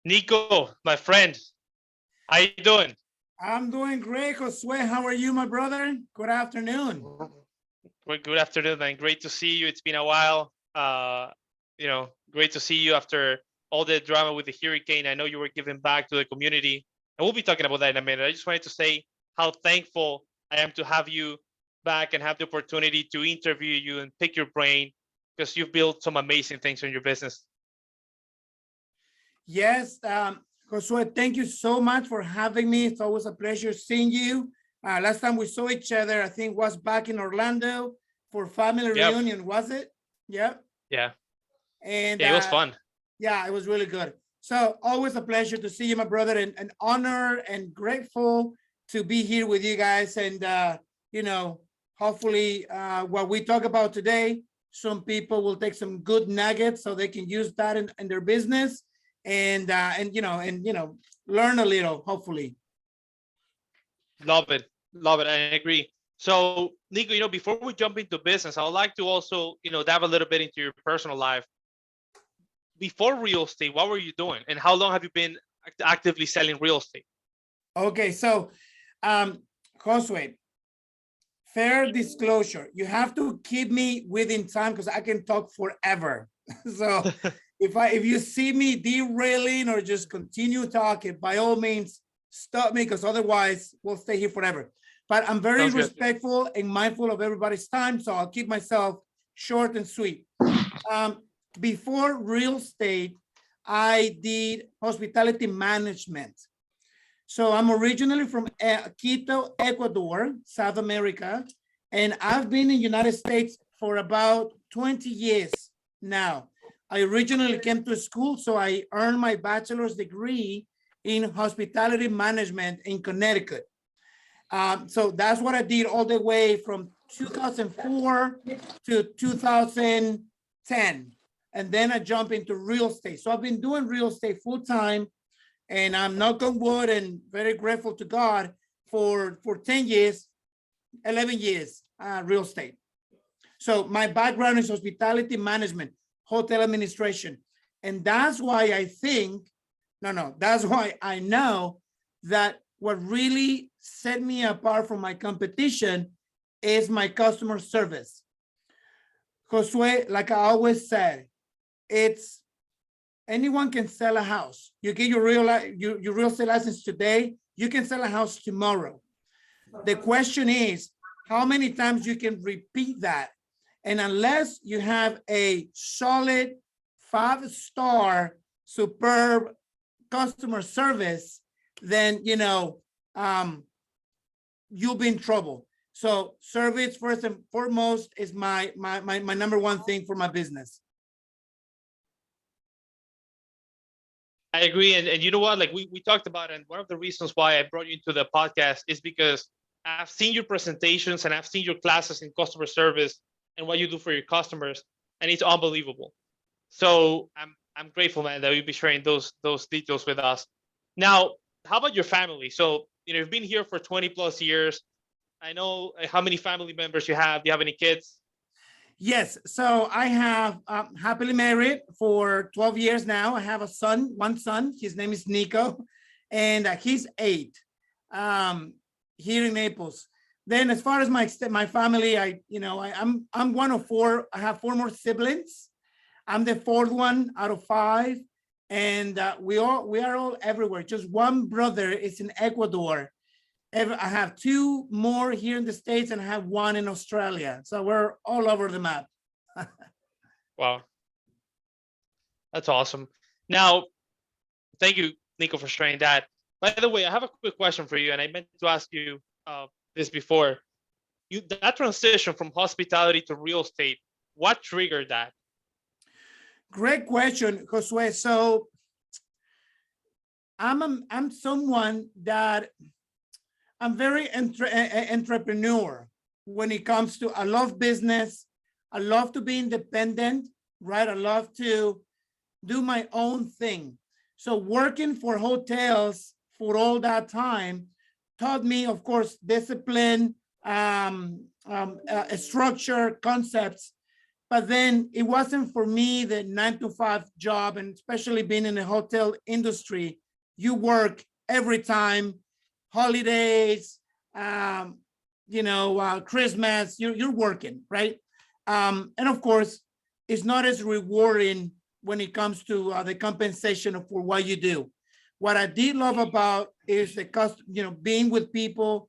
Nico, my friend, how you doing? I'm doing great, Josue. How are you, my brother? Good afternoon. Good afternoon, man. Great to see you. It's been a while. Great to see you after all the drama with the hurricane. I know you were giving back to the community, and we'll be talking about that in a minute. I just wanted to say how thankful I am to have you back and have the opportunity to interview you and pick your brain because you've built some amazing things in your business. Yes, Josue, thank you so much for having me. It's always a pleasure seeing you. Last time we saw each other, I think was back in Orlando for family Yep. reunion, was it? Yep. Yeah. And Yeah, it was fun. yeah, it was really good. So always a pleasure to see you, my brother, and an honor and grateful to be here with you guys. And you know, hopefully, what we talk about today, some people will take some good nuggets so they can use that in their business, and learn a little. Hopefully, Love it. Love it. I agree. So, Nico, before we jump into business, I would like to also, dive a little bit into your personal life. Before real estate, what were you doing? And how long have you been actively selling real estate? okay. So, Josue, fair disclosure, you have to keep me within time because I can talk forever. So if you see me derailing or just continue talking, by all means, stop me because otherwise we'll stay here forever. But I'm very Sounds good. respectful and mindful of everybody's time, so I'll keep myself short and sweet. Um, Before real estate, I did hospitality management. So I'm originally from Quito, Ecuador, South America, and I've been in the United States for about 20 years now. I originally came to school, so I earned my bachelor's degree in hospitality management in Connecticut. So that's what I did all the way from 2004 to 2010. And then I jumped into real estate. So I've been doing real estate full time, and I'm knock on wood and very grateful to God for 10 years, 11 years, real estate. So my background is hospitality management, hotel administration. And that's why I think, no, that's why I know that what really set me apart from my competition is my customer service. Josue, like I always said, it's anyone can sell a house. You get your real estate license today, you can sell a house tomorrow. The question is how many times you can repeat that. And unless you have a solid 5-star superb customer service, then you'll be in trouble. So service first and foremost is my number one thing for my business. I agree. And you know what? Like we talked about it. And one of the reasons why I brought you into the podcast is because I've seen your presentations and I've seen your classes in customer service and what you do for your customers. And it's unbelievable. So I'm grateful, man, that you'll be sharing those details with us. Now, how about your family? So, you've been here for 20 plus years. I know how many family members you have. Do you have any kids? Yes, so I have happily married for 12 years now. I have one son. His name is Nico, and he's 8 here in Naples. Then, as far as my family, I'm one of 4. I have 4 more siblings. I'm the 4th one out of 5, and we are all everywhere. Just one brother is in Ecuador. I have 2 more here in the States, and I have 1 in Australia. So we're all over the map. Wow, that's awesome. Now, thank you, Nico, for sharing that. By the way, I have a quick question for you, and I meant to ask you this before. That transition from hospitality to real estate, what triggered that? Great question, Josue. So I'm someone that I'm very entrepreneur when it comes to, I love business. I love to be independent, right? I love to do my own thing. So working for hotels for all that time taught me, of course, discipline, structure, concepts. But then it wasn't for me the 9 to 5 job, and especially being in the hotel industry, you work every time, holidays, Christmas, you're working, right? And of course, it's not as rewarding when it comes to the compensation for what you do. What I did love about is the being with people,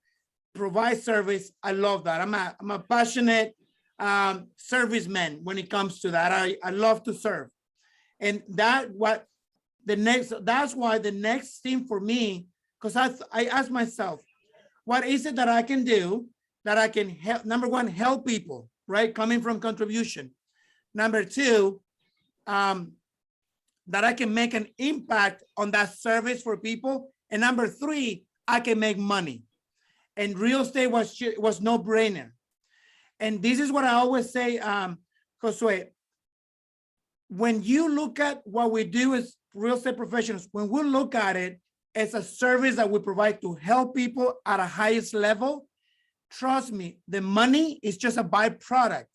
provide service. I love that. I'm a passionate serviceman when it comes to that. I love to serve. And that's why the next thing for me, because I asked myself, what is it that I can do that I can help? Number one, help people, right? Coming from contribution. Number two, that I can make an impact on that service for people. And number three, I can make money. And real estate was no brainer. And this is what I always say, Josue, when you look at what we do as real estate professionals, when we look at it as a service that we provide to help people at a highest level, trust me, the money is just a byproduct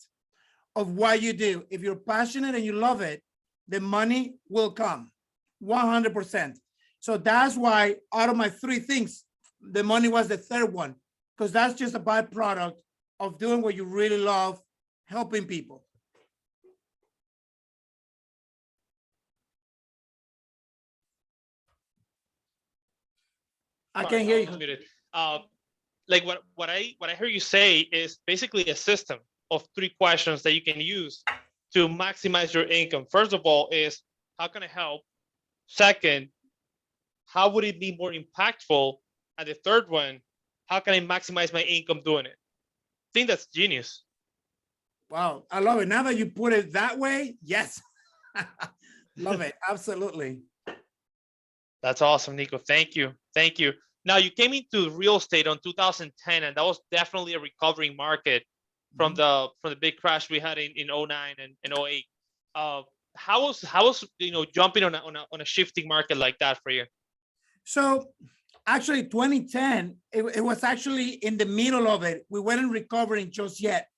of what you do. If you're passionate and you love it, the money will come 100%. So that's why out of my three things, the money was the third one, because that's just a byproduct of doing what you really love, helping people. I can't hear you. Like what I heard you say is basically a system of 3 questions that you can use to maximize your income. First of all is, how can I help? Second, how would it be more impactful? And the third one, how can I maximize my income doing it? I think that's genius. Wow, I love it. Now that you put it that way, yes. Love it, absolutely. That's awesome, Nico. Thank you. Thank you. Now, you came into real estate in 2010, and that was definitely a recovering market from the big crash we had in 09 and 08. How was jumping on a shifting market like that for you? So actually 2010, it was actually in the middle of it. We weren't recovering just yet.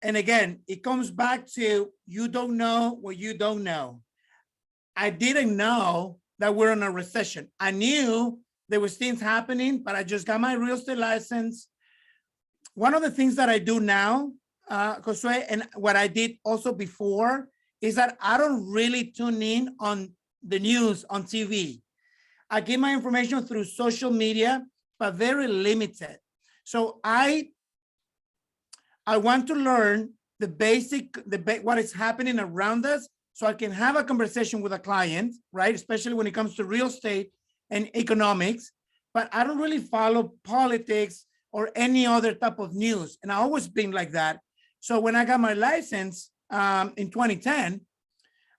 And again, it comes back to, you don't know what you don't know. I didn't know that we're in a recession. I knew there was things happening, but I just got my real estate license. One of the things that I do now, Josue, and what I did also before, is that I don't really tune in on the news on TV. I get my information through social media, but very limited. So I want to learn the basic, what is happening around us, so I can have a conversation with a client, right? Especially when it comes to real estate and economics, but I don't really follow politics or any other type of news. And I always been like that. So when I got my license in 2010,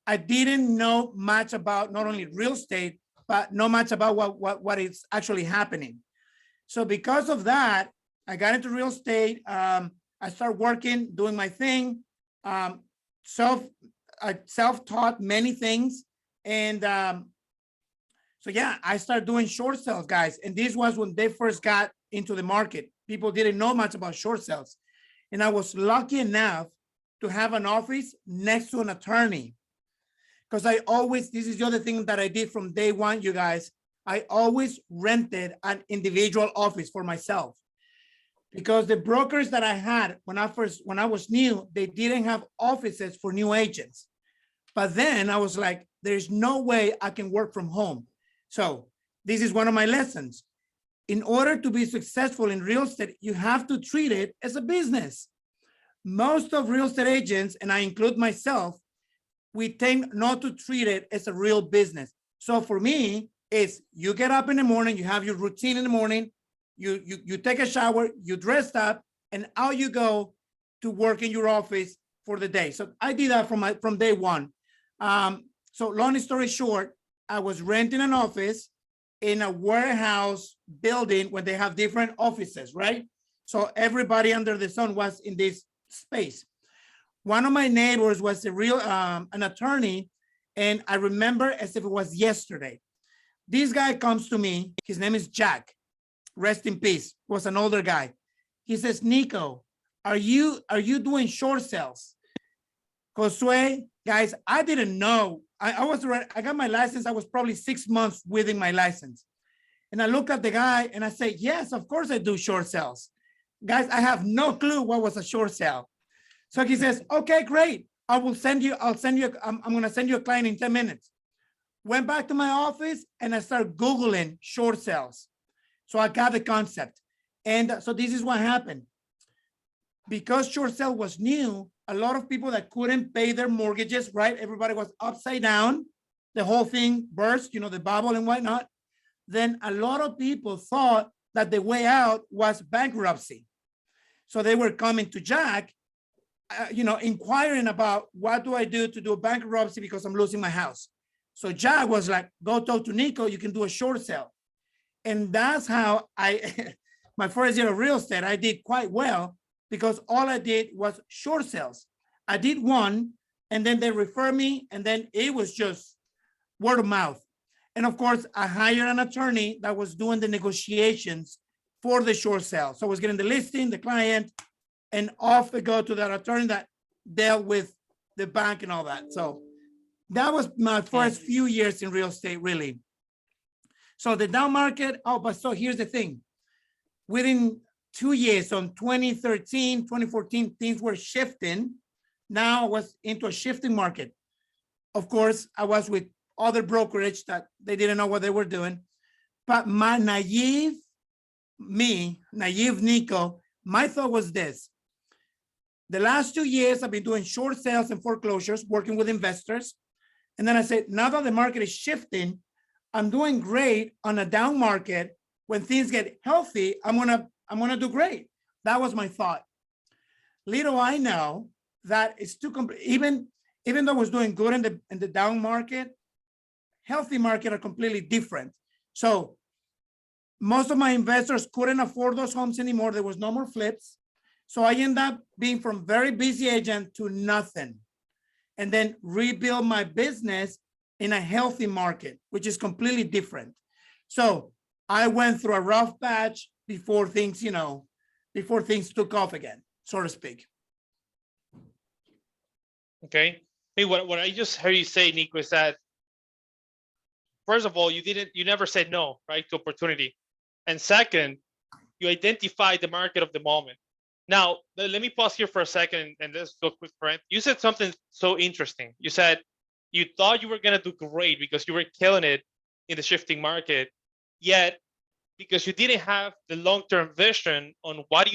I didn't know much about not only real estate, but not much about what is actually happening. So because of that, I got into real estate. I started working, doing my thing, self-taught many things. And so yeah, I started doing short sales, guys. And this was when they first got into the market. People didn't know much about short sales. And I was lucky enough to have an office next to an attorney. Because this is the other thing that I did from day one, you guys. I always rented an individual office for myself. Because the brokers that I had when I was new, they didn't have offices for new agents. But then I was like, there's no way I can work from home. So this is one of my lessons. In order to be successful in real estate, you have to treat it as a business. Most of real estate agents, and I include myself, we tend not to treat it as a real business. So for me, it's you get up in the morning, you have your routine in the morning, you take a shower, you dress up, and out you go to work in your office for the day. So I did that from day one. So long story short, I was renting an office in a warehouse building where they have different offices, right? So everybody under the sun was in this space. One of my neighbors was an attorney, and I remember as if it was yesterday. This guy comes to me. His name is Jack. Rest in peace. Was an older guy. He says, Nico, are you doing short sales? Josue, guys, I didn't know. I got my license. I was probably 6 months within my license. And I look at the guy and I say, yes, of course I do short sales. Guys, I have no clue what was a short sale. So he says, okay, great. I'll send you, I'm going to send you a client in 10 minutes. Went back to my office and I started Googling short sales. So I got the concept. And so this is what happened. Because short sale was new, a lot of people that couldn't pay their mortgages, right? Everybody was upside down. The whole thing burst, the bubble and whatnot. Then a lot of people thought that the way out was bankruptcy. So they were coming to Jack, inquiring about what do I do to do a bankruptcy because I'm losing my house. So Jack was like, go talk to Nico, you can do a short sale. And that's how my first year of real estate, I did quite well because all I did was short sales. I did one and then they refer me and then it was just word of mouth. And of course, I hired an attorney that was doing the negotiations for the short sale. So I was getting the listing, the client, and off they go to that attorney that dealt with the bank and all that. So that was my first few years in real estate, really. So the down market, but so here's the thing. Within 2 years, so in 2013, 2014, things were shifting. Now I was into a shifting market. Of course, I was with other brokerage that they didn't know what they were doing. But my naive Nico, my thought was this. The last 2 years, I've been doing short sales and foreclosures, working with investors. And then I said, now that the market is shifting, I'm doing great on a down market. When things get healthy, I'm gonna do great. That was my thought. Little I know that it's too even though I was doing good in the down market, healthy market are completely different. So most of my investors couldn't afford those homes anymore. There was no more flips. So I ended up being from very busy agent to nothing, and then rebuild my business in a healthy market, which is completely different. So I went through a rough patch before things took off again, so to speak. Okay. Hey, what I just heard you say, Nico, is that first of all, you never said no, right, to opportunity. And second, you identified the market of the moment. Now, let me pause here for a second and let's do a quick friend. You said something so interesting. You said you thought you were going to do great because you were killing it in the shifting market, yet because you didn't have the long-term vision on what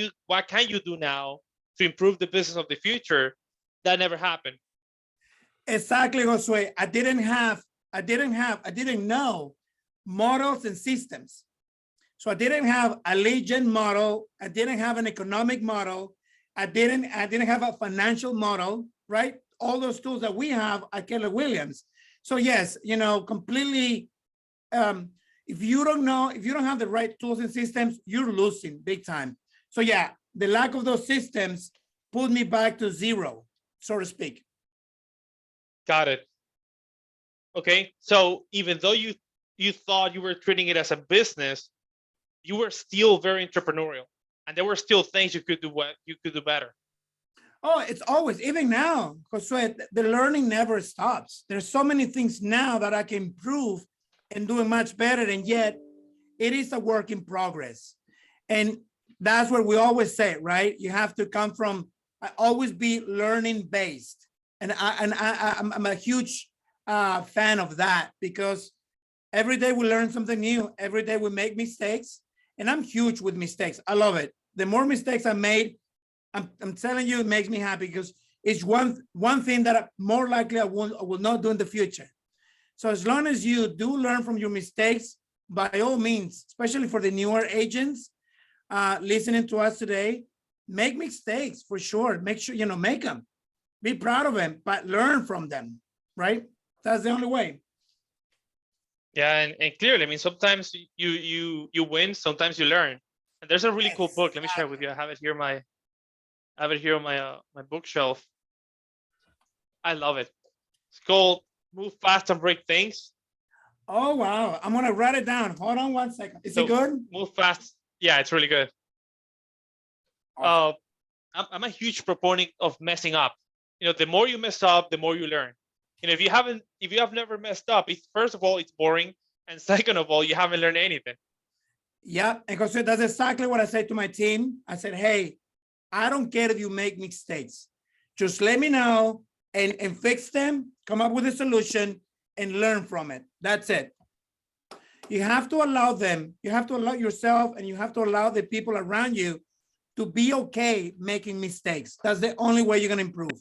can you do now to improve the business of the future, that never happened. Exactly, Josue. I didn't know models and systems. So I didn't have a lead gen model. I didn't have an economic model. I didn't have a financial model, right? All those tools that we have at Keller Williams. So yes, completely, if you don't have the right tools and systems, you're losing big time. So yeah, the lack of those systems put me back to zero, so to speak. Got it. Okay, so even though you thought you were treating it as a business, you were still very entrepreneurial, and there were still things you could do better. Oh, it's always, even now, Josue, the learning never stops. There's so many things now that I can improve and doing much better, and yet it is a work in progress. And that's what we always say, right? You have to come from, always be learning based. And I'm a huge fan of that, because every day we learn something new. Every day we make mistakes, and I'm huge with mistakes. I love it. The more mistakes I made, I'm telling you, it makes me happy, because it's one thing that more likely I will not do in the future. So as long as you do learn from your mistakes, by all means, especially for the newer agents listening to us today, make mistakes for sure. Make sure, make them. Be proud of them, but learn from them, right? That's the only way. Yeah, and clearly, I mean, sometimes you win, sometimes you learn. And there's a really cool book. Let me share it with you. I have it here on my bookshelf. I love it. It's called Move Fast and Break Things. Oh wow! I'm gonna write it down. Hold on one second. Is it good? Move Fast. Yeah, it's really good. Awesome. I'm a huge proponent of messing up. the more you mess up, the more you learn. If you have never messed up, it's first of all, it's boring. And second of all, you haven't learned anything. Yeah, and Jose, that's exactly what I said to my team. I said, hey, I don't care if you make mistakes. Just let me know and fix them, come up with a solution and learn from it. That's it. You have to allow them, you have to allow yourself, and you have to allow the people around you to be okay making mistakes. That's the only way you're going to improve.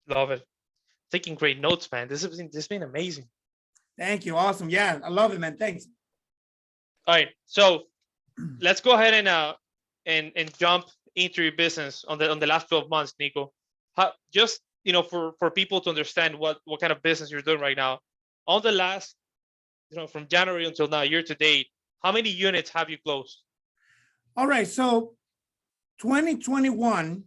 Love it. Taking great notes, man. This has been amazing. Thank you. Awesome. Yeah, I love it, man. Thanks. All right, so let's go ahead and jump into your business on the last 12 months, Nico. Just for people to understand what kind of business you're doing right now. On the last, from January until now, year to date, how many units have you closed? All right, so 2021,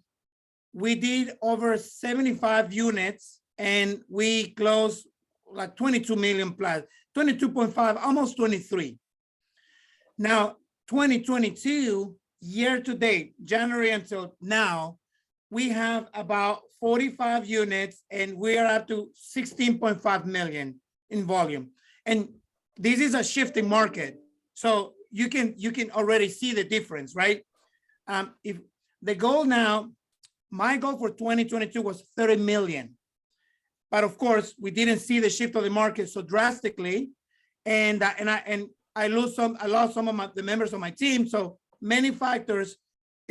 we did over 75 units and we closed like 22 million plus, 22.5, almost 23. Now, 2022, year to date, January until now, we have about 45 units and we are up to 16.5 million in volume. And this is a shifting market. So you can already see the difference, right? If the goal now, my goal for 2022 was 30 million. But of course, we didn't see the shift of the market so drastically. And I lost some of the members of my team. So many factors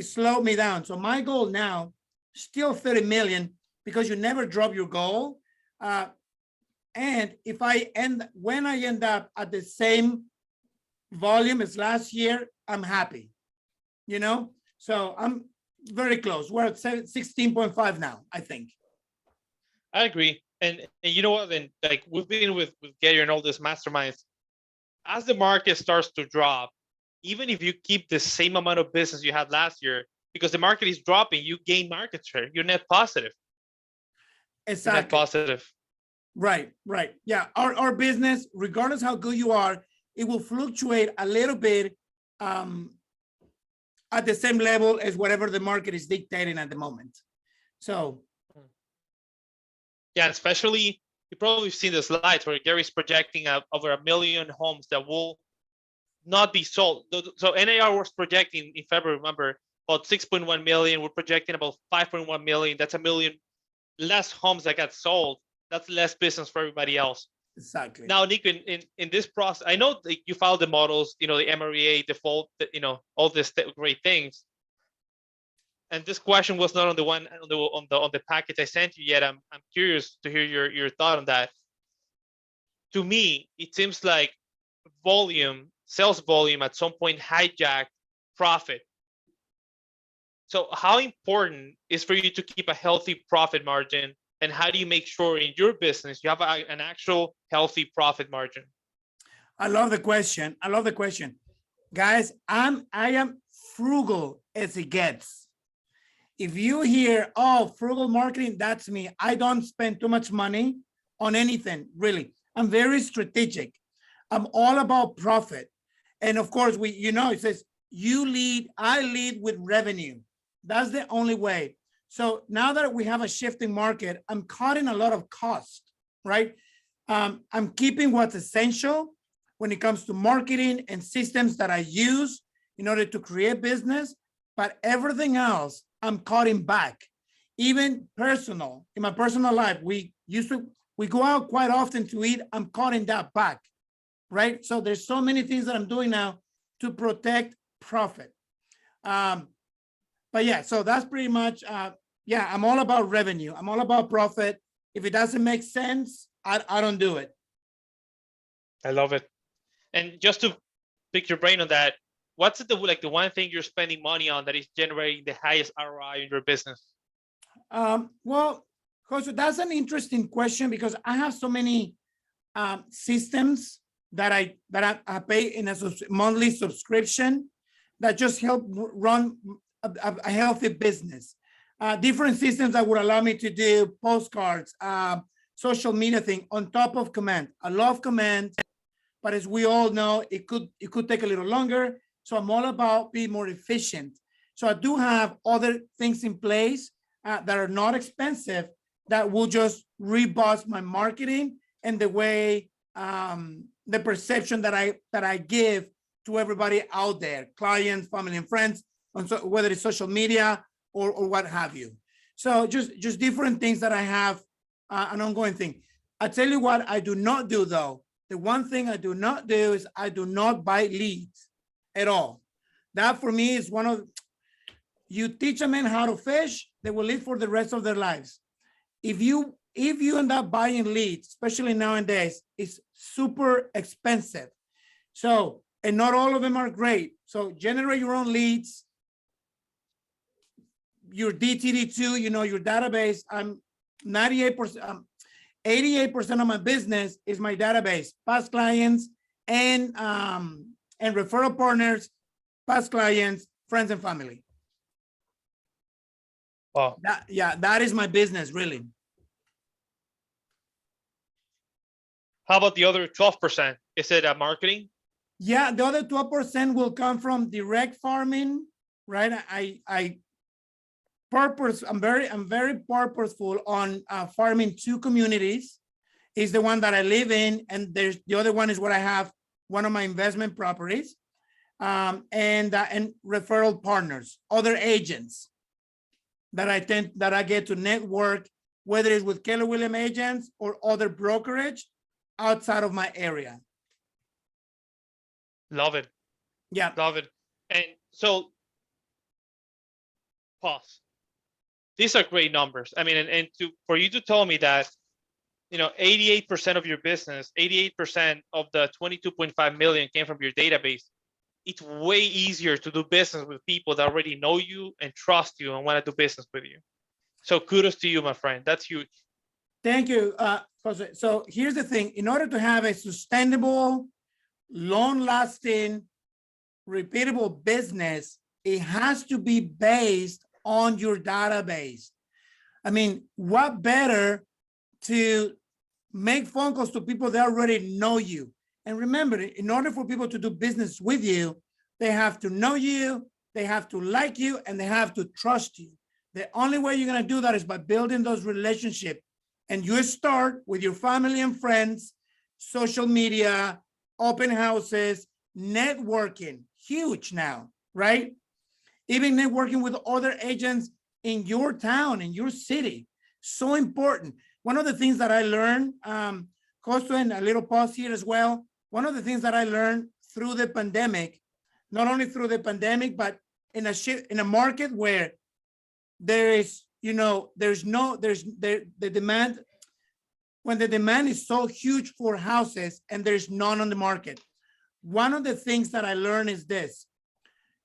slowed me down. So my goal now, still 30 million, because you never drop your goal. And when I end up at the same volume as last year, I'm happy, So I'm very close. We're at 16.5 now, I think. I agree. And you know what? And like we've been with Gary and all this masterminds, as the market starts to drop, even if you keep the same amount of business you had last year, because the market is dropping, you gain market share. You're net positive. Exactly. You're net positive. Right. Yeah. Our business, regardless how good you are, it will fluctuate a little bit at the same level as whatever the market is dictating at the moment. So. Yeah, especially, you probably seen the slides where Gary's projecting over 1 million homes that will not be sold. So NAR was projecting in February, remember, about 6.1 million. We're projecting about 5.1 million. That's 1 million less homes that got sold. That's less business for everybody else. Exactly. Now, Nico, in this process, I know that you filed the models, the MREA default, all these great things. And this question was not on the package I sent you yet. I'm curious to hear your thought on that. To me, it seems like sales volume at some point hijacked profit. So how important is for you to keep a healthy profit margin, and how do you make sure in your business you have an actual healthy profit margin? I love the question. Guys, I am frugal as it gets. If you hear, oh, frugal marketing, that's me. I don't spend too much money on anything, really. I'm very strategic. I'm all about profit. And of course, it says, I lead with revenue. That's the only way. So now that we have a shifting market, I'm cutting a lot of cost, right? I'm keeping what's essential when it comes to marketing and systems that I use in order to create business, but everything else, I'm cutting back. Even in my personal life, we go out quite often to eat. I'm cutting that back, right? So there's so many things that I'm doing now to protect profit. But yeah, so that's pretty much, I'm all about revenue. I'm all about profit. If it doesn't make sense, I don't do it. I love it. And just to pick your brain on that, what's the one thing you're spending money on that is generating the highest ROI in your business? Well, Josue, that's an interesting question because I have so many systems that I pay in a monthly subscription that just help run a healthy business. Different systems that would allow me to do postcards, social media thing on top of Command. I love Command, but as we all know, it could take a little longer. So I'm all about being more efficient. So I do have other things in place that are not expensive that will just reboost my marketing and the way the perception that I give to everybody out there, clients, family, and friends, on whether it's social media or what have you. So just different things that I have, an ongoing thing. I tell you what I do not do though. The one thing I do not do is I do not buy leads at all. That for me is one of, you teach a man how to fish, they will live for the rest of their lives. If you end up buying leads, especially nowadays, it's super expensive. So, and not all of them are great. So generate your own leads, your DTD2, your database. I'm 98%, 88% of my business is my database, past clients and referral partners, past clients, friends and family. Wow. That is my business, really. How about the other 12%? Is it marketing? Yeah, the other 12% will come from direct farming, right? I'm very purposeful on farming 2 communities. Is the one that I live in, and there's the other one is what I have, one of my investment properties, and referral partners, other agents that I get to network, whether it's with Keller Williams agents or other brokerage outside of my area. Love it. Yeah. Love it. And so, pause. These are great numbers. I mean, and for you to tell me that, 88% of your business, 88% of the 22.5 million came from your database. It's way easier to do business with people that already know you and trust you and want to do business with you. So kudos to you, my friend. That's huge. Thank you, Jose. So here's the thing. In order to have a sustainable, long-lasting, repeatable business, it has to be based on your database. I mean, what better to make phone calls to people that already know you? And remember, in order for people to do business with you, they have to know you, they have to like you, and they have to trust you. The only way you're going to do that is by building those relationships. And you start with your family and friends, social media, open houses, networking, huge now, right? Even networking with other agents in your town, in your city, so important. One of the things that I learned, Costo, and a little pause here as well. One of the things that I learned through the pandemic, not only through the pandemic, but in a market where there is, the demand, when the demand is so huge for houses and there's none on the market. One of the things that I learned is this: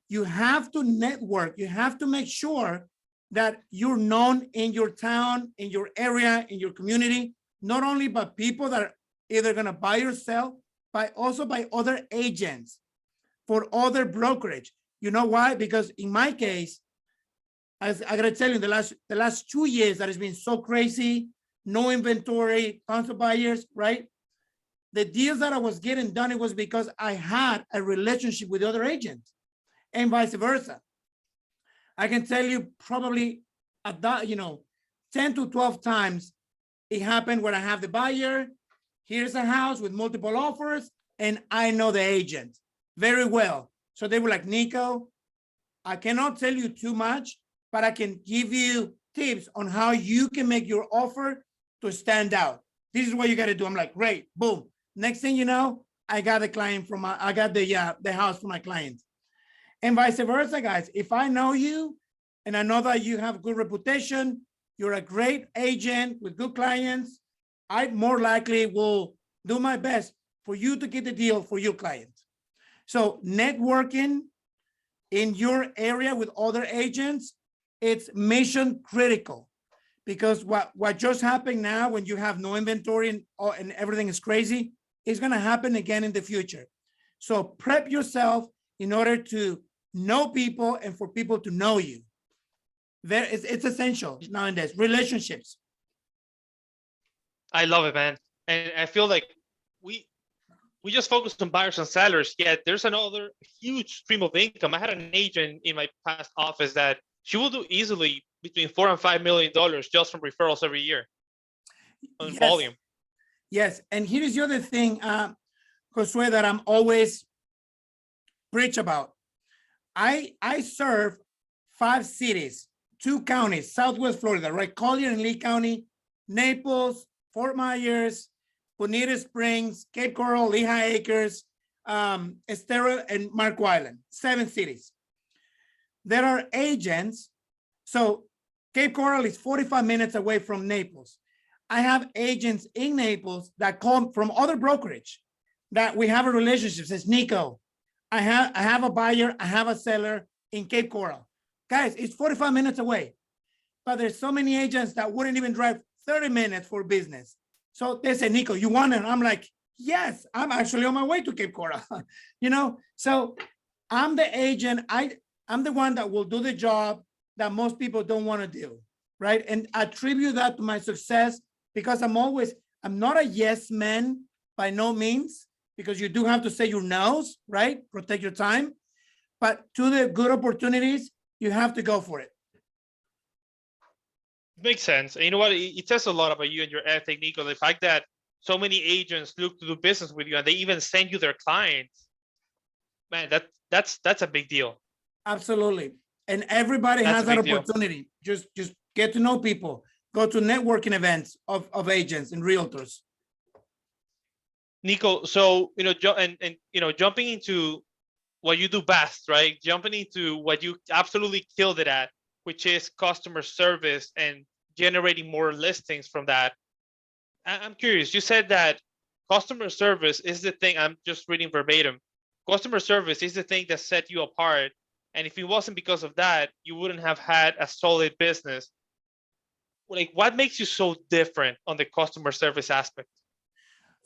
you have to network. You have to make sure that you're known in your town, in your area, in your community, not only by people that are either going to buy or sell, but also by other agents for other brokerage. You know why? Because in my case, as I gotta tell you, the last 2 years that has been so crazy, no inventory, tons of buyers, right? The deals that I was getting done, it was because I had a relationship with the other agents, and vice versa. I can tell you probably at that, 10 to 12 times it happened when I have the buyer, here's a house with multiple offers, and I know the agent very well. So they were like, Nico, I cannot tell you too much, but I can give you tips on how you can make your offer to stand out. This is what you got to do. I'm like, great, boom. Next thing you know, I got the client I got the house for my client. And vice versa, guys. If I know you and I know that you have good reputation, you're a great agent with good clients, I more likely will do my best for you to get the deal for your client. So networking in your area with other agents, it's mission critical, because what just happened now when you have no inventory and everything is crazy is going to happen again in the future. So prep yourself in order to know people and for people to know you. It's essential nowadays, relationships. I love it, man. And I feel like we just focused on buyers and sellers, yet there's another huge stream of income. I had an agent in my past office that she will do easily between $4 and $5 million just from referrals every year on Yes, volume. yes. And here's the other thing, Josue, that I'm always preach about. I serve 5 cities, 2 counties, Southwest Florida, right? Collier and Lee County, Naples, Fort Myers, Bonita Springs, Cape Coral, Lehigh Acres, Estero, and Marco Island, 7 cities. There are agents. So Cape Coral is 45 minutes away from Naples. I have agents in Naples that come from other brokerage that we have a relationship. Says, Nico, I have a buyer, I have a seller in Cape Coral. Guys, it's 45 minutes away. But there's so many agents that wouldn't even drive 30 minutes for business. So they say, Nico, you want it? And I'm like, yes, I'm actually on my way to Cape Coral. So I'm the agent. I'm the one that will do the job that most people don't want to do, right? And I attribute that to my success because I'm not a yes man by no means, because you do have to say your no's, right? Protect your time. But to the good opportunities, you have to go for it. Makes sense. And you know what? It says a lot about you and your ethic, Nico. The fact that so many agents look to do business with you and they even send you their clients, man, that's a big deal. Absolutely. And everybody That's has a that big deal. opportunity. Just get to know people. Go to networking events of agents and realtors. Nico, so jumping into what you do best, right? Jumping into what you absolutely killed it at, which is customer service and generating more listings from that. I'm curious. You said that customer service is the thing. I'm just reading verbatim. Customer service is the thing that set you apart. And if it wasn't because of that, you wouldn't have had a solid business. Like, what makes you so different on the customer service aspect?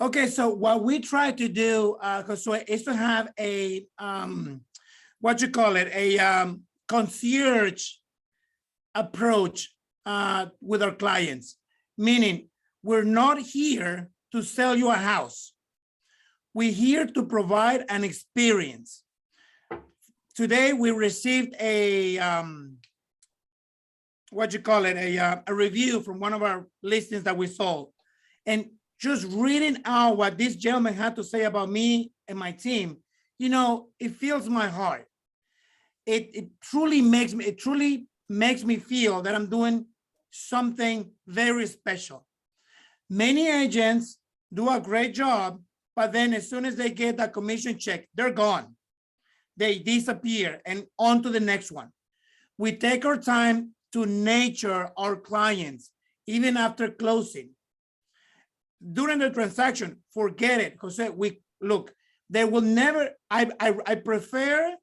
Okay, so what we try to do, Josue, is to have a what you call it, a concierge approach with our clients. Meaning, we're not here to sell you a house. We're here to provide an experience. Today, we received a what you call it, a review from one of our listings that we sold, and just reading out what this gentleman had to say about me and my team, it fills my heart. It truly makes me feel that I'm doing something very special. Many agents do a great job, but then as soon as they get that commission check, they're gone. They disappear and on to the next one. We take our time to nurture our clients, even after closing. During the transaction, forget it, because they will never, I prefer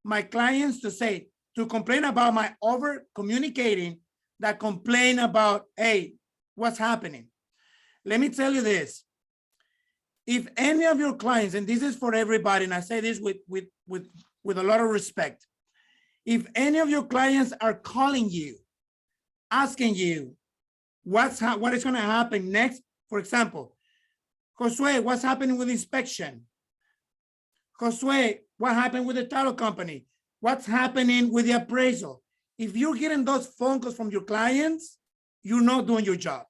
my clients to complain about my over communicating that complain about, hey, what's happening? Let me tell you this. If any of your clients, and this is for everybody, and I say this with a lot of respect, if any of your clients are calling you, asking you what is going to happen next, for example, Josue, what's happening with inspection? Josue, what happened with the title company? What's happening with the appraisal? If you're getting those phone calls from your clients, you're not doing your job.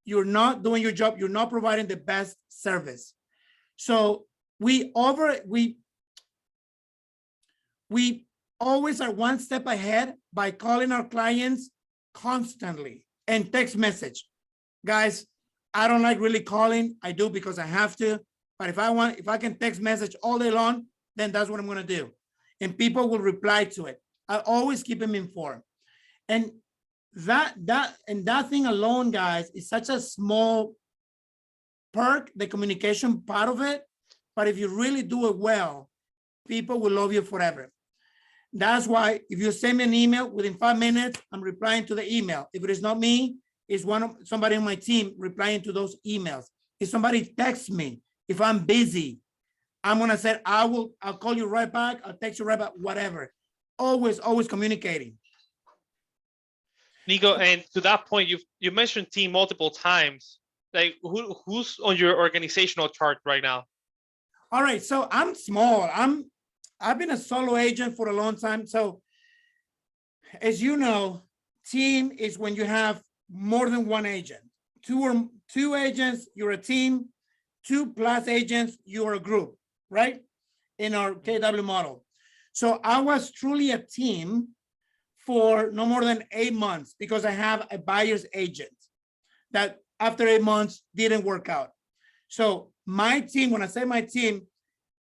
You're not doing your job. You're not providing the best service. So we always are one step ahead by calling our clients constantly and text message. Guys, I don't like really calling. I do because I have to. But if I can text message all day long, then that's what I'm going to do. And people will reply to it. I always keep them informed. And that thing alone, guys, is such a small perk, the communication part of it. But if you really do it well, people will love you forever. That's why if you send me an email within 5 minutes, I'm replying to the email. If it is not me, it's somebody on my team replying to those emails. If somebody texts me, if I'm busy, I'm gonna say I'll call you right back. I'll text you right back. Whatever. Always communicating. Nico, and to that point, you mentioned team multiple times. Like, who's on your organizational chart right now? All right, so I'm small. I've been a solo agent for a long time. So as you know, team is when you have more than one agent. Two agents, you're a team. Two plus agents, you're a group, right? In our KW model. So I was truly a team for no more than 8 months because I have a buyer's agent that after 8 months didn't work out. So my team, when I say my team,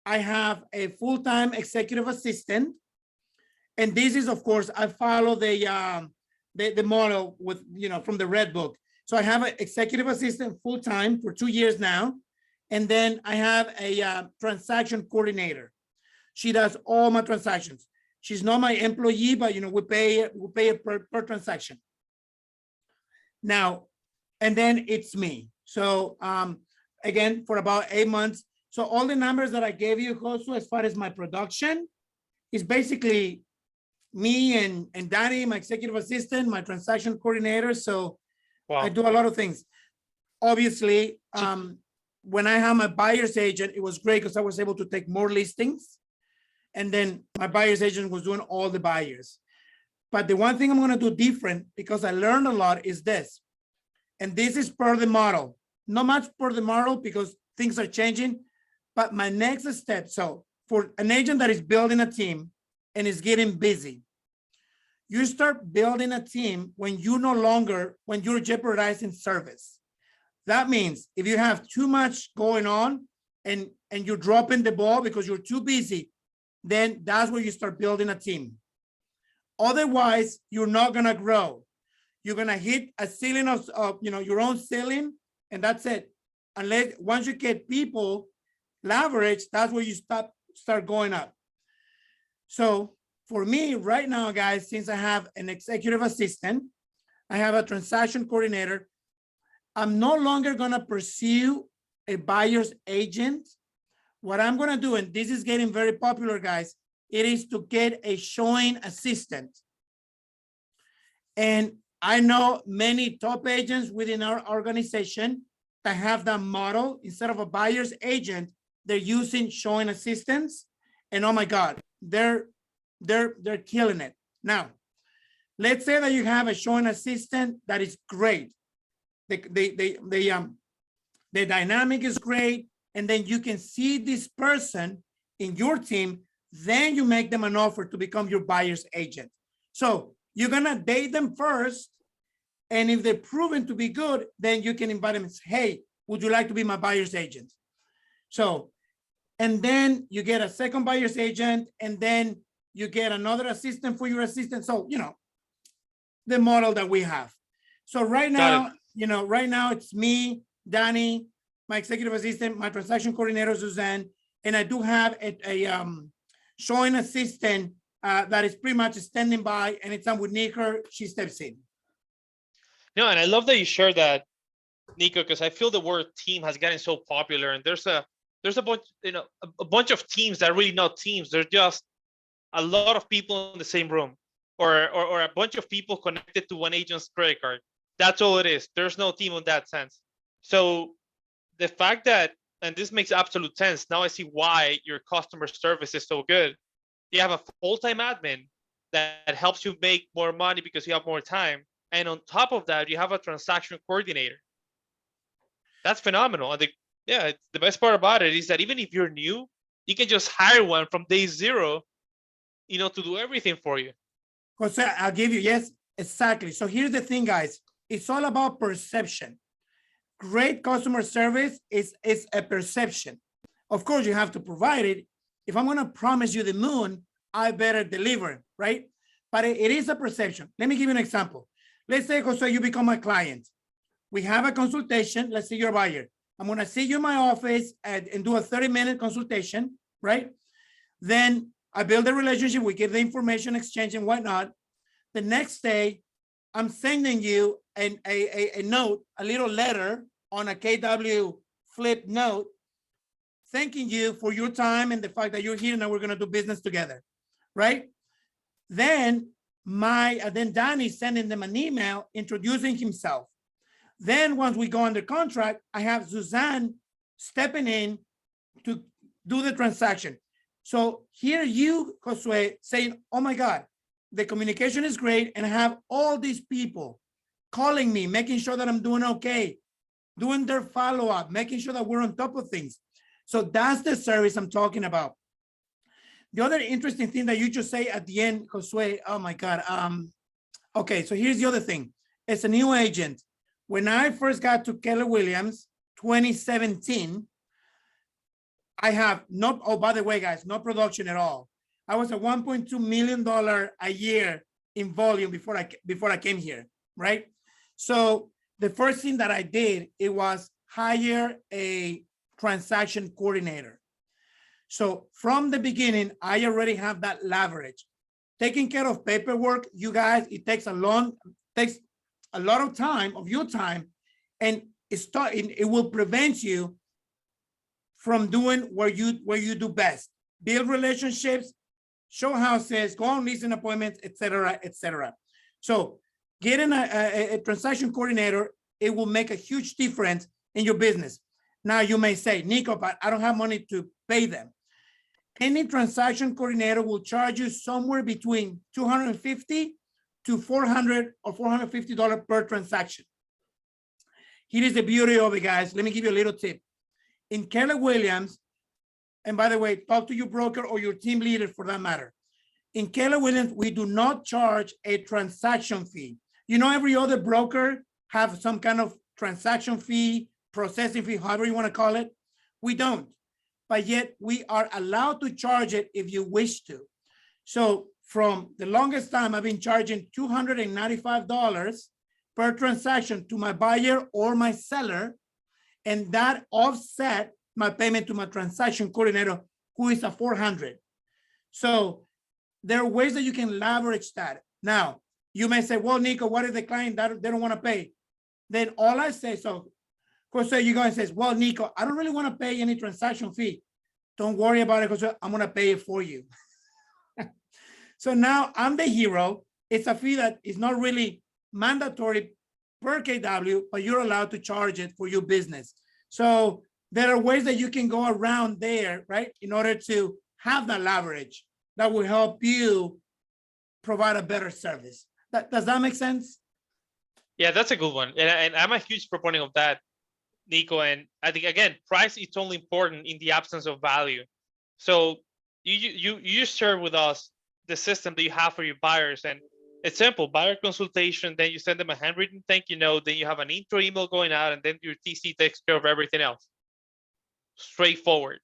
I have a full-time executive assistant. And this is, of course, I follow the model with, from the Red Book. So I have an executive assistant full-time for 2 years now. And then I have a transaction coordinator. She does all my transactions. She's not my employee, but we pay per transaction. Now, and then it's me. So again, for about 8 months. So all the numbers that I gave you, Josue, as far as my production, is basically me and Danny, my executive assistant, my transaction coordinator. So I Wow. do a lot of things. Obviously, when I have my buyer's agent, it was great because I was able to take more listings. And then my buyer's agent was doing all the buyers. But the one thing I'm going to do different, because I learned a lot, is this. And this is per the model. Not much per the model because things are changing. But my next step, so for an agent that is building a team and is getting busy, you start building a team when you're jeopardizing service. That means if you have too much going on and you're dropping the ball because you're too busy, then that's where you start building a team. Otherwise, you're not going to grow. You're going to hit a ceiling of your own ceiling, and that's it. Unless once you get people leverage, that's where you start going up. So for me right now, guys, since I have an executive assistant, I have a transaction coordinator, I'm no longer going to pursue a buyer's agent. What I'm going to do, and this is getting very popular, guys, it is to get a showing assistant. And I know many top agents within our organization that have that model. Instead of a buyer's agent, they're using showing assistants. And oh my God, they're killing it. Now, let's say that you have a showing assistant that is great. The dynamic is great. And then you can see this person in your team, then you make them an offer to become your buyer's agent. So you're gonna date them first. And if they're proven to be good, then you can invite them and say, hey, would you like to be my buyer's agent? So, and then you get a second buyer's agent, and then you get another assistant for your assistant. So, the model that we have. So right now, it's me, Danny, my executive assistant, my transaction coordinator, Suzanne, and I do have a showing assistant that is pretty much standing by. Anytime we need her, she steps in. No, and I love that you shared that, Nico, because I feel the word team has gotten so popular, and there's a bunch, a bunch of teams that are really not teams. They're just a lot of people in the same room, or a bunch of people connected to one agent's credit card. That's all it is. There's no team in that sense. So the fact that, and this makes absolute sense, now I see why your customer service is so good. You have a full-time admin that helps you make more money because you have more time. And on top of that, you have a transaction coordinator. That's phenomenal. And the best part about it is that even if you're new, you can just hire one from day zero, to do everything for you. Jose, I'll give you, yes, exactly. So here's the thing, guys. It's all about perception. Great customer service is a perception. Of course, you have to provide it. If I'm going to promise you the moon, I better deliver, right? But it is a perception. Let me give you an example. Let's say, Jose, you become a client. We have a consultation. Let's say you're a buyer. I'm going to see you in my office and do a 30-minute consultation, right? Then I build a relationship. We get the information exchange and whatnot. The next day, I'm sending you a note, a little letter on a KW flip note, thanking you for your time and the fact that you're here and that we're going to do business together, right? Then Danny's sending them an email introducing himself. Then once we go under contract, I have Suzanne stepping in to do the transaction. So here you, Josue, saying, oh my God, the communication is great, and I have all these people calling me, making sure that I'm doing okay, doing their follow-up, making sure that we're on top of things. So that's the service I'm talking about. The other interesting thing that you just say at the end, Josue, oh my God. Okay, so here's the other thing. As a new agent, when I first got to Keller Williams, 2017, I have no, oh, by the way, guys, no production at all. I was a $1.2 million a year in volume before I came here, right? So the first thing that I did, it was hire a transaction coordinator. So from the beginning, I already have that leverage. Taking care of paperwork, you guys, it takes a lot of time, of your time, and it will prevent you from doing where you do best. Build relationships, show houses, go on leasing appointments, etc., etc. So getting a transaction coordinator, it will make a huge difference in your business. Now you may say, Nico, but I don't have money to pay them. Any transaction coordinator will charge you somewhere between $250 to $400 or $450 per transaction. Here is the beauty of it, guys. Let me give you a little tip. In Keller Williams, and by the way, talk to your broker or your team leader for that matter. In Keller Williams, we do not charge a transaction fee. You know, every other broker have some kind of transaction fee, processing fee, however you want to call it. We don't. But yet we are allowed to charge it if you wish to. So from the longest time, I've been charging $295 per transaction to my buyer or my seller, and that offset my payment to my transaction coordinator, who is a $400. So there are ways that you can leverage that. Now, you may say, well, Nico, what if the client that they don't want to pay? Then all I say, so Jose, you go and says, well, Nico, I don't really want to pay any transaction fee. Don't worry about it, Jose, I'm going to pay it for you. So now I'm the hero. It's a fee that is not really mandatory per KW, but you're allowed to charge it for your business. So there are ways that you can go around there, right? In order to have that leverage that will help you provide a better service. Does that make sense? Yeah, that's a good one. And I'm a huge proponent of that, Nico. And I think, again, price is only important in the absence of value. So you share with us the system that you have for your buyers. And it's simple: buyer consultation, then you send them a handwritten thank you note, then you have an intro email going out, and then your TC takes care of everything else. Straightforward.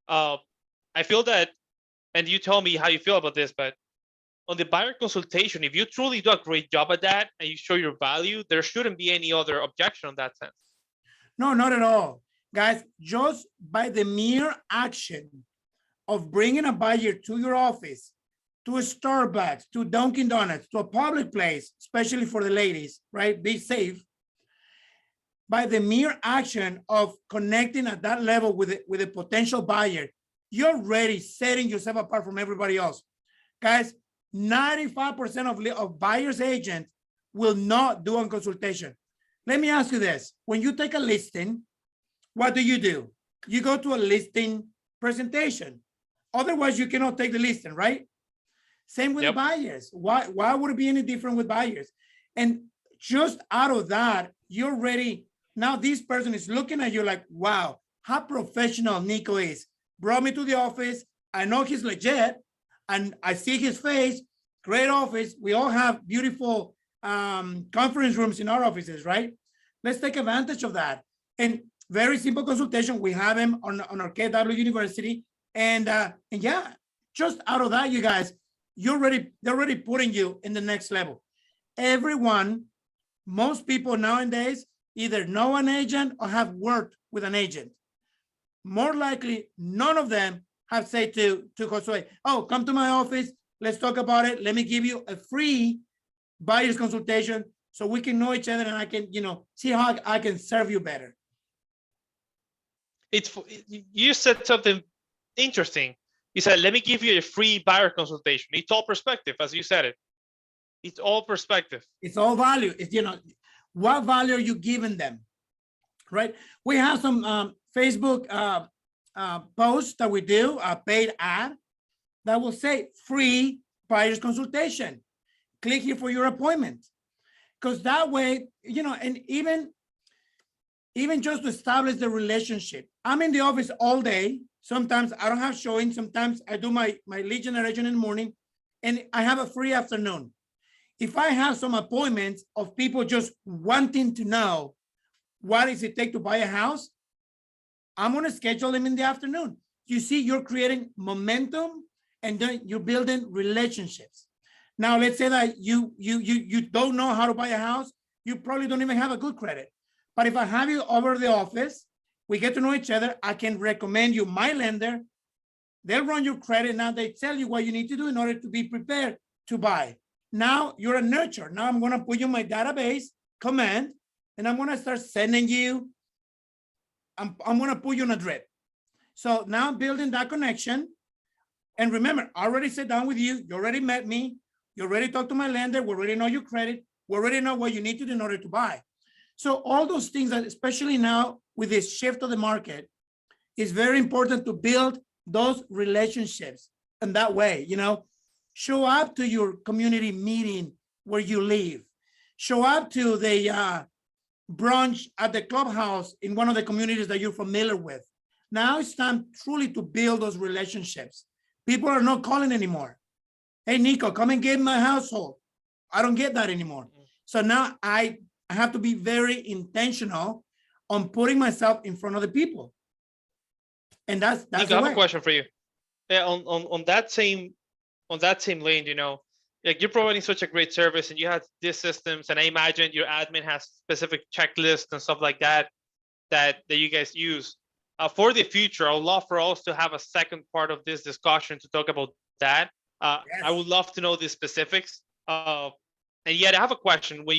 I feel that, and you tell me how you feel about this, but on the buyer consultation, if you truly do a great job at that and you show your value, there shouldn't be any other objection in that sense. No, not at all. Guys, just by the mere action of bringing a buyer to your office, to a Starbucks, to Dunkin' Donuts, to a public place, especially for the ladies, right? Be safe. By the mere action of connecting at that level with a potential buyer, you're already setting yourself apart from everybody else. Guys, 95% of buyer's agents will not do a consultation. Let me ask you this. When you take a listing, what do? You go to a listing presentation. Otherwise, you cannot take the listing, right? Same with the buyers. Why would it be any different with buyers? And just out of that, you're ready. Now this person is looking at you like, wow, how professional Nico is. Brought me to the office. I know he's legit. And I see his face. Great office. We all have beautiful conference rooms in our offices, right? Let's take advantage of that. And very simple consultation. We have him on our KW University. And yeah, just out of that, you guys, they're already putting you in the next level. Everyone, most people nowadays either know an agent or have worked with an agent. More likely, none of them have said to Josue, oh, come to my office. Let's talk about it. Let me give you a free buyer's consultation so we can know each other and I can, see how I can serve you better. You said something interesting. You said, let me give you a free buyer consultation. It's all perspective, as you said it. It's all perspective. It's all value. It's, what value are you giving them, right? We have some Facebook post that we do, a paid ad that will say free buyer's consultation. Click here for your appointment. Because that way, and even just to establish the relationship. I'm in the office all day. Sometimes I don't have showing. Sometimes I do my lead generation in the morning and I have a free afternoon. If I have some appointments of people just wanting to know what does it take to buy a house, I'm going to schedule them in the afternoon. You see, you're creating momentum and then you're building relationships. Now, let's say that you don't know how to buy a house. You probably don't even have a good credit. But if I have you over the office, we get to know each other. I can recommend you my lender. They'll run your credit. Now they tell you what you need to do in order to be prepared to buy. Now you're a nurture. Now I'm going to put you in my database command, and I'm going to start sending you. I'm going to put you on a drip. So now I'm building that connection. And remember, I already sat down with you. You already met me. You already talked to my lender. We already know your credit. We already know what you need to do in order to buy. So all those things that, especially now with this shift of the market, is very important to build those relationships in that way. Show up to your community meeting where you live. Show up to the brunch at the clubhouse in one of the communities that you're familiar with. Now it's time truly to build those relationships. People are not calling anymore. Hey, Nico, come and get my household. I don't get that anymore. So now I have to be very intentional on putting myself in front of the people. And that's Nico, I have a question for you. Yeah, on that same lane, like you're providing such a great service and you have these systems, and I imagine your admin has specific checklists and stuff like that you guys use. For the future, I would love for us to have a second part of this discussion to talk about that. Yes. I would love to know the specifics. And yet I have a question. When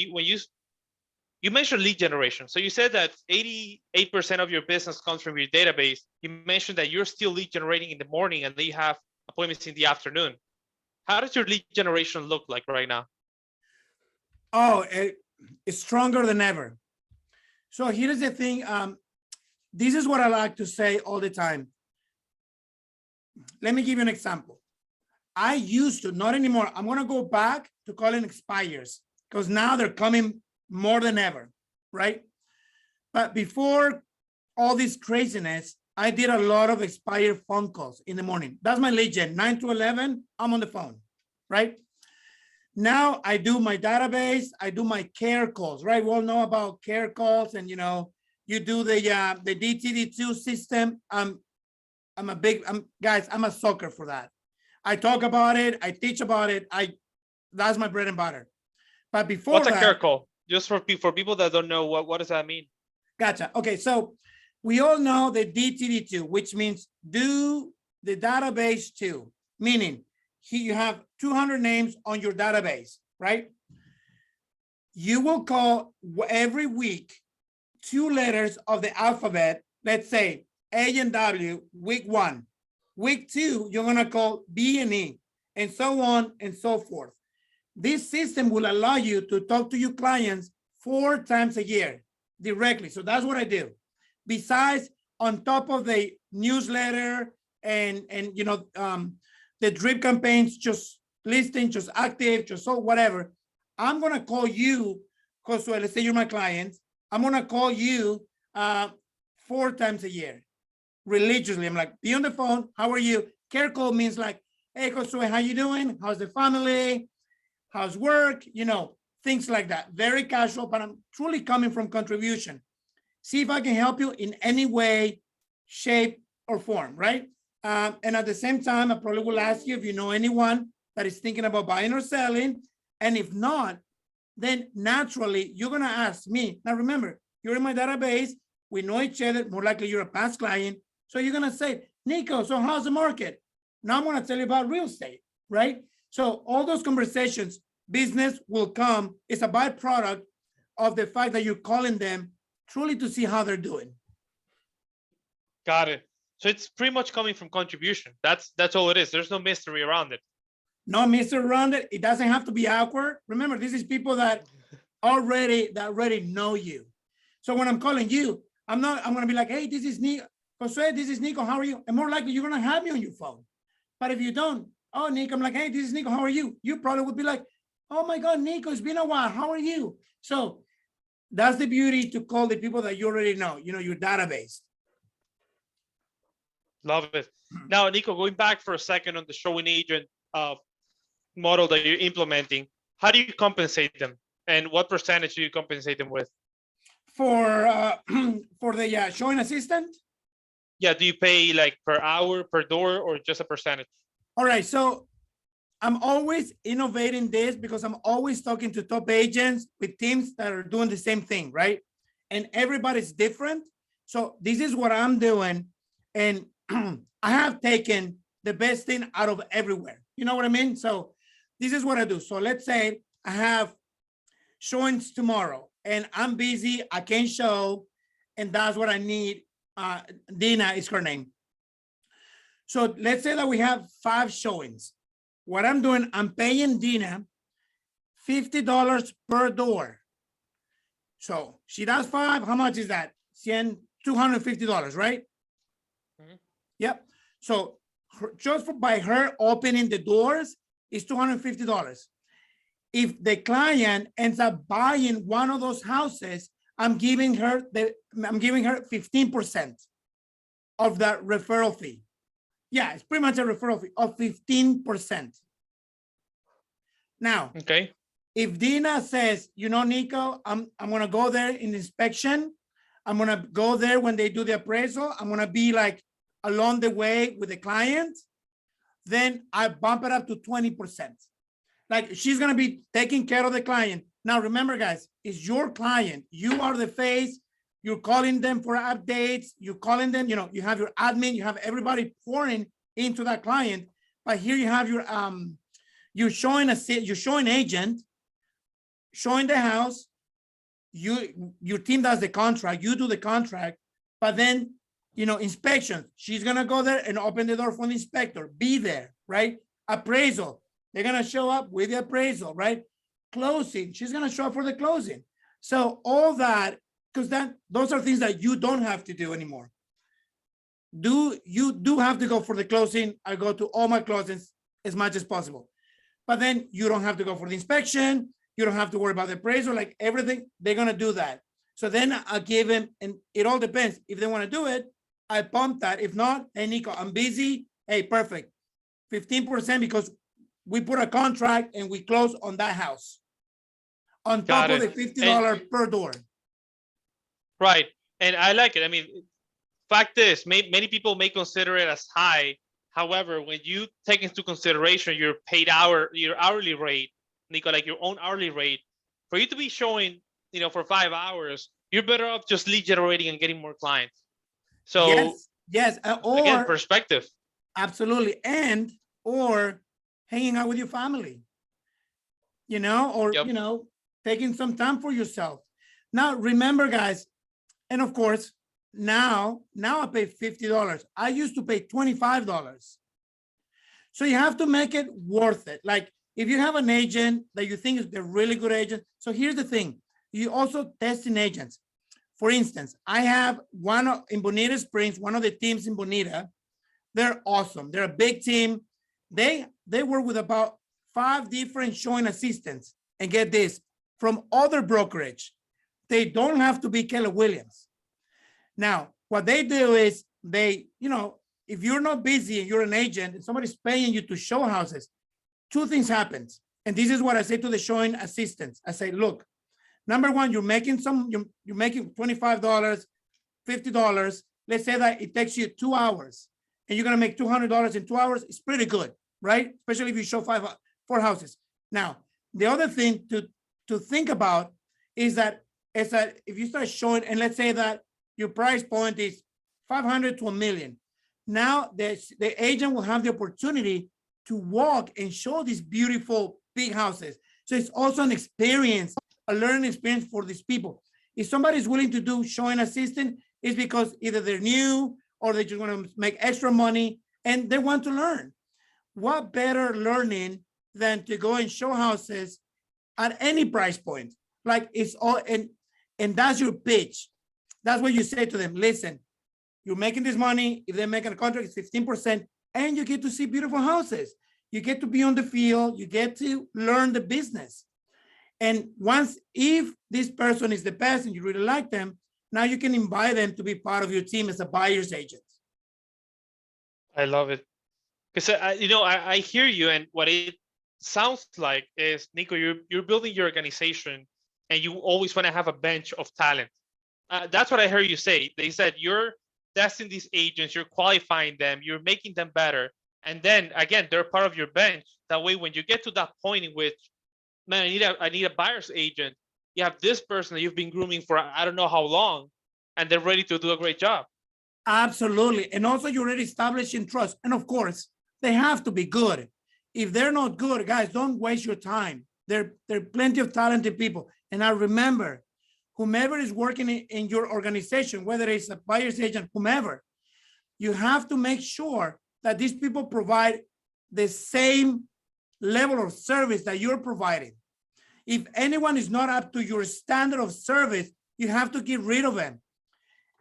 you mentioned lead generation. So you said that 88% of your business comes from your database. You mentioned that you're still lead generating in the morning and then you have appointments in the afternoon. How does your lead generation look like right now? Oh, it's stronger than ever. So here's the thing. This is what I like to say all the time. Let me give you an example. I used to, not anymore. I'm going to go back to calling expires because now they're coming more than ever, right? But before all this craziness, I did a lot of expired phone calls in the morning. That's my lead gen, 9 to 11, I'm on the phone, right? Now I do my database, I do my care calls, right? We all know about care calls and, you do the DTD2 system. I'm a sucker for that. I talk about it, I teach about it. That's my bread and butter. But before what's a care call? Just for people that don't know, what does that mean? Gotcha. Okay, so we all know the DTD2, which means do the database to, meaning you have 200 names on your database, right? You will call every week 2 letters of the alphabet. Let's say A and W, week 1. Week 2, you're gonna call B and E, and so on and so forth. This system will allow you to talk to your clients 4 times a year directly. So that's what I do. Besides, on top of the newsletter and the drip campaigns, just listing, just active, just so whatever, I'm gonna call you, Josue, let's say you're my client. I'm gonna call you 4 times a year, religiously. I'm like, be on the phone. How are you? Care call means like, hey, Josue, how you doing? How's the family? How's work? Things like that. Very casual, but I'm truly coming from contribution. See if I can help you in any way, shape, or form, right? And at the same time, I probably will ask you if you know anyone that is thinking about buying or selling. And if not, then naturally, you're going to ask me. Now, remember, you're in my database. We know each other. More likely, you're a past client. So you're going to say, Nico, so how's the market? Now I'm going to tell you about real estate, right? So all those conversations, business will come. It's a byproduct of the fact that you're calling them truly to see how they're doing. Got it. So it's pretty much coming from contribution. That's all it is. There's no mystery around it. No mystery around it. It doesn't have to be awkward. Remember, this is people that already know you. So when I'm calling you, I'm going to be like, hey, this is Nico. Josue, this is Nico, how are you? And more likely you're gonna have me on your phone. But if you don't, oh, Nico, I'm like, hey, this is Nico, how are you? You probably would be like, oh my God, Nico, it's been a while, how are you? So that's the beauty to call the people that you already know, your database. Love it. Now, Nico, going back for a second on the showing agent model that you're implementing, how do you compensate them, and what percentage do you compensate them with? For the showing assistant. Yeah, do you pay like per hour, per door, or just a percentage? All right, so I'm always innovating this because I'm always talking to top agents with teams that are doing the same thing, right? And everybody's different. So this is what I'm doing. And I have taken the best thing out of everywhere. You know what I mean? So this is what I do. So let's say I have showings tomorrow and I'm busy, I can't show, and that's what I need. Dina is her name. So let's say that we have 5 showings. What I'm doing, I'm paying Dina $50 per door. So she does 5. How much is that? $250, right? Mm-hmm. Yep. So by her opening the doors is $250. If the client ends up buying one of those houses, I'm giving her 15% of that referral fee. Yeah, it's pretty much a referral fee of 15%. Now, okay, if Dina says, Nico, I'm gonna go there in inspection, I'm gonna go there when they do the appraisal, I'm gonna be like along the way with the client, then I bump it up to 20%. Like she's gonna be taking care of the client. Now, remember, guys, it's your client. You are the face. You're calling them for updates. You're calling them. You have your admin. You have everybody pouring into that client. But here you have you're showing agent, showing the house. Your team does the contract. You do the contract. But then, inspection. She's gonna go there and open the door for the inspector. Be there, right? Appraisal. They're gonna show up with the appraisal, right? Closing. She's gonna show up for the closing. So all that, because those are things that you don't have to do anymore. You do have to go for the closing. I go to all my closings as much as possible. But then you don't have to go for the inspection. You don't have to worry about the appraisal, like everything. They're gonna do that. So then I give them, and it all depends. If they want to do it, I pump that. If not, hey Nico, I'm busy. Hey, perfect. 15% because we put a contract and we close on that house. On top of the $50 per door. Right. And I like it. I mean, fact is, many people may consider it as high. However, when you take into consideration your hourly rate, Nico, like your own hourly rate, for you to be showing, for 5 hours, you're better off just lead generating and getting more clients. So yes. Or again, perspective. Absolutely. Or hanging out with your family, or, Yep. taking some time for yourself. Now, remember, guys, and of course, now I pay $50. I used to pay $25. So you have to make it worth it. Like if you have an agent that you think is a really good agent. So here's the thing. You also testing agents. For instance, I have one in Bonita Springs, one of the teams in Bonita. They're awesome. They're a big team. They work with about 5 different showing assistants, and get this, from other brokerage. They don't have to be Keller Williams. Now, what they do is if you're not busy and you're an agent and somebody's paying you to show houses, 2 things happen. And this is what I say to the showing assistants. I say, look, number one, you're making $25, $50. Let's say that it takes you 2 hours and you're going to make $200 in 2 hours. It's pretty good, right? Especially if you show 4 houses. Now, the other thing to think about is that if you start showing, and let's say that your price point is 500 to $1 million. Now the agent will have the opportunity to walk and show these beautiful big houses. So it's also an experience, a learning experience for these people. If somebody is willing to do showing assistant, it's because either they're new or they just want to make extra money and they want to learn. What better learning than to go and show houses at any price point? Like it's all, and that's your pitch. That's what you say to them. Listen, You're making this money. If they're making a contract, it's 15%, and you get to see beautiful houses. You get to be on the field. You get to learn the business. And once, if this person is the best and you really like them, now you can invite them to be part of your team as a buyer's agent. I love it. Because I hear you, and what it sounds like is, Nico, you're building your organization, and you always want to have a bench of talent. That's what I heard you say. They said you're testing these agents, you're qualifying them, you're making them better, and then again, they're part of your bench. That way, when you get to that point in which, man, I need a buyer's agent, you have this person that you've been grooming for I don't know how long, and they're ready to do a great job. Absolutely. And also, you're already establishing trust. And of course, they have to be good. If they're not good, guys, don't waste your time. There are plenty of talented people. And I remember, whomever is working in your organization, whether it's a buyer's agent, whomever, you have to make sure that these people provide the same level of service that you're providing. If anyone is not up to your standard of service, you have to get rid of them.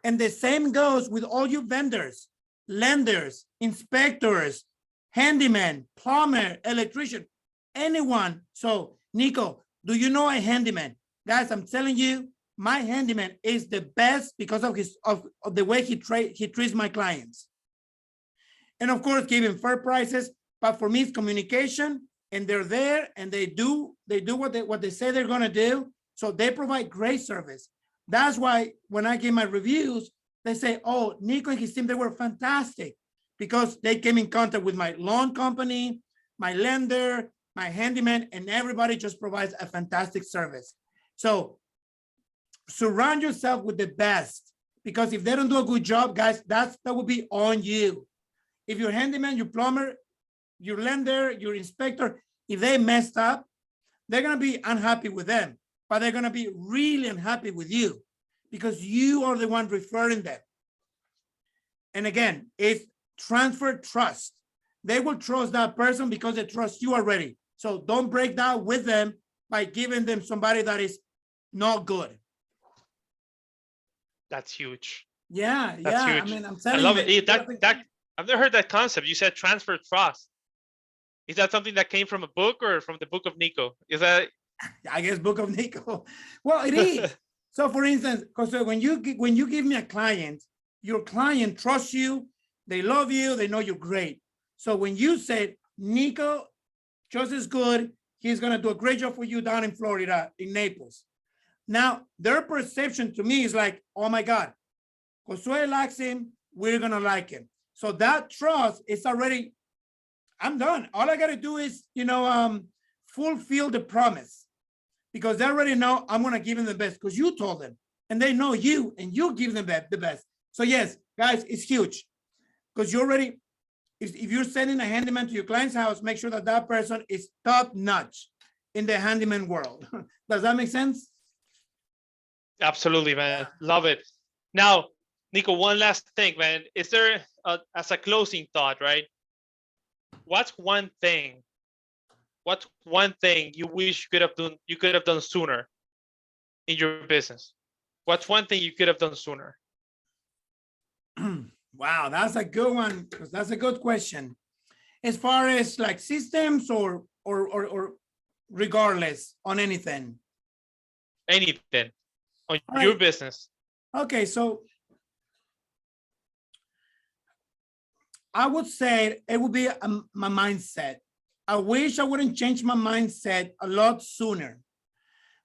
And the same goes with all you vendors, lenders, inspectors, handyman, plumber, electrician, anyone. So, Nico, do you know a handyman? Guys, I'm telling you, my handyman is the best because of the way he treats my clients. And of course, giving fair prices. But for me, it's communication, and they're there, and they do what they say they're going to do. So they provide great service. That's why when I give my reviews, they say, oh, Nico and his team, they were fantastic, because they came in contact with my loan company, my lender, my handyman, and everybody just provides a fantastic service. So surround yourself with the best, because if they don't do a good job, guys, that will be on you. If your handyman, your plumber, your lender, your inspector, if they messed up, they're going to be unhappy with them, but they're going to be really unhappy with you, because you are the one referring them. And again, it's transfer trust. They will trust that person because they trust you already. So don't break that with them by giving them somebody that is not good. That's huge. Yeah, That's yeah. huge. I mean, I'm I telling love you. it. I've never heard that concept. You said transfer trust. Is that something that came from a book or from the book of Nico? Is that? I guess book of Nico. Well, it is. So for instance, because when you give me a client, your client trusts you, they love you, they know you're great. So when you said, Nico just is good, he's going to do a great job for you down in Florida, in Naples. Now, their perception to me is like, oh my God, Josue likes him, we're going to like him. So that trust is already, I'm done. All I got to do is, fulfill the promise, because they already know I'm going to give them the best because you told them, and they know you, and you give them the best. So yes, guys, it's huge, because you already, if you're sending a handyman to your client's house, make sure that that person is top notch in the handyman world. Does that make sense? Absolutely, man. Love it. Now, Nico, one last thing, man. Is there, as a closing thought, right? What's one thing you wish you could have done sooner in your business? What's one thing you could have done sooner? Wow, that's a good one, because that's a good question. As far as like systems or regardless on anything. Anything on All your right. business. Okay, so I would say it would be my mindset. I wish I wouldn't change my mindset a lot sooner.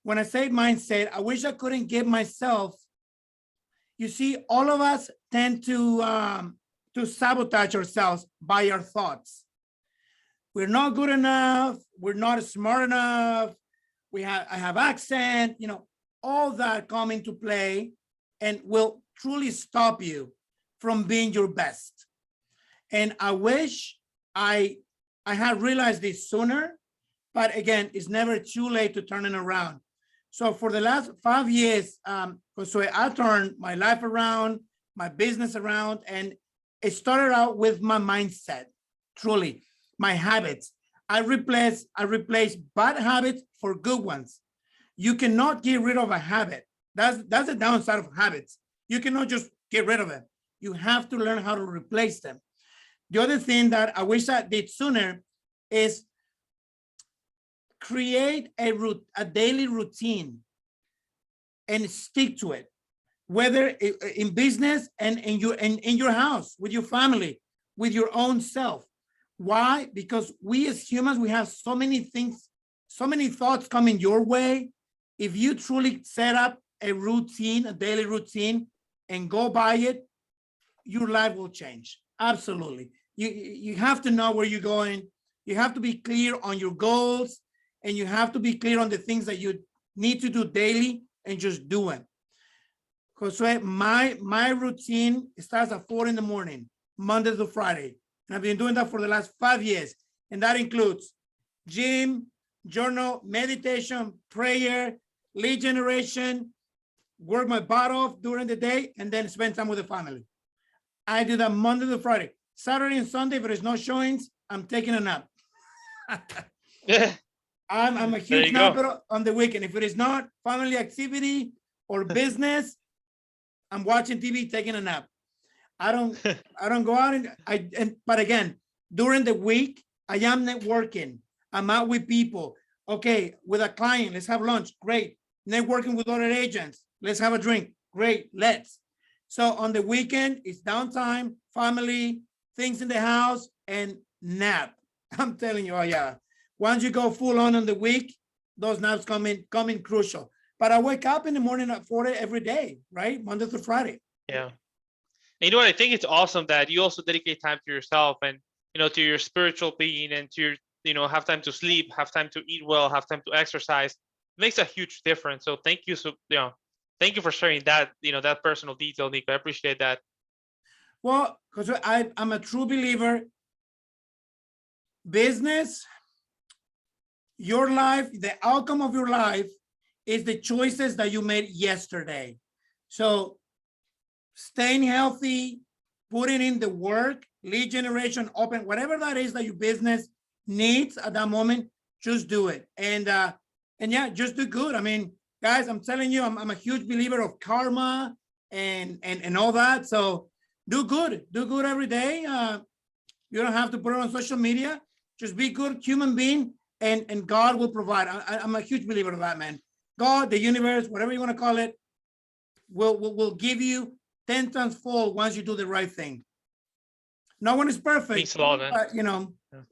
When I say mindset, I wish I couldn't give myself, you see, all of us tend to sabotage ourselves by our thoughts. We're not good enough. We're not smart enough. I have accent, all that come into play and will truly stop you from being your best. And I wish I had realized this sooner, but again, it's never too late to turn it around. So for the last 5 years, so I turned my life around, my business around, and it started out with my mindset, truly, my habits. I replaced bad habits for good ones. You cannot get rid of a habit. That's the downside of habits. You cannot just get rid of it. you have to learn how to replace them. The other thing that I wish I did sooner is create a daily routine and stick to it, whether in business and in your house, with your family, with your own self. Why? Because we as humans, we have so many things, so many thoughts coming your way. If you truly set up a routine, a daily routine, and go by it, your life will change. Absolutely. You have to know where you're going. You have to be clear on your goals, and you have to be clear on the things that you need to do daily and just do it. Josue, my routine starts at 4 in the morning, Monday to Friday. And I've been doing that for the last 5 years. And that includes gym, journal, meditation, prayer, lead generation, work my butt off during the day, and then spend time with the family. I do that Monday to Friday. Saturday and Sunday, if there's no showings, I'm taking a nap. I'm a huge napper on the weekend. If it is not family activity or business, I'm watching TV, taking a nap. I don't go out but again, during the week, I am networking. I'm out with people. Okay, with a client, let's have lunch. Great. Networking with other agents. Let's have a drink. Great. Let's. So on the weekend, it's downtime, family, things in the house, and nap. I'm telling you, oh yeah. Once you go full on the week, those naps come in crucial. But I wake up in the morning at 4 every day, right? Monday through Friday. Yeah. And you know what? I think it's awesome that you also dedicate time to yourself and, to your spiritual being, and to your, have time to sleep, have time to eat well, have time to exercise. It makes a huge difference. So thank you. Thank you for sharing that, that personal detail, Nico. I appreciate that. Well, because I'm a true believer. Business, your life, the outcome of your life is the choices that you made yesterday. So staying healthy, putting in the work, lead generation, open, whatever that is that your business needs at that moment, just do it. And yeah, just do good. I mean, guys, I'm telling you, I'm a huge believer of karma and all that. So do good every day. You don't have to put it on social media. Just be good human being, and God will provide. I'm a huge believer of that, man. God, the universe, whatever you want to call it, will give you 10 times fold once you do the right thing. No one is perfect. Means a lot, man. But,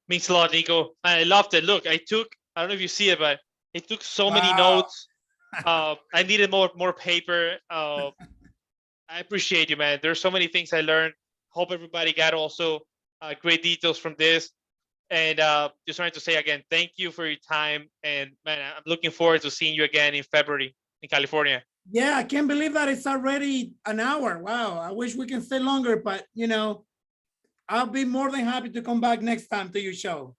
Means a lot, Nico. I loved it. Look, I don't know if you see it, but I took so many notes. I needed more paper. I appreciate you, man. There's so many things I learned. Hope everybody got also great details from this. And just wanted to say again, thank you for your time. And man, I'm looking forward to seeing you again in February in California. Yeah, I can't believe that it's already an hour. Wow, I wish we can stay longer, but I'll be more than happy to come back next time to your show.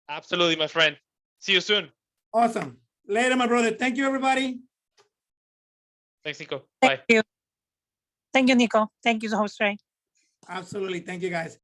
Absolutely, my friend. See you soon. Awesome. Later, my brother. Thank you, everybody. Thanks, Nico. Bye. Thank you. Thank you, Nico. Thank you, Josue. Absolutely. Thank you, guys.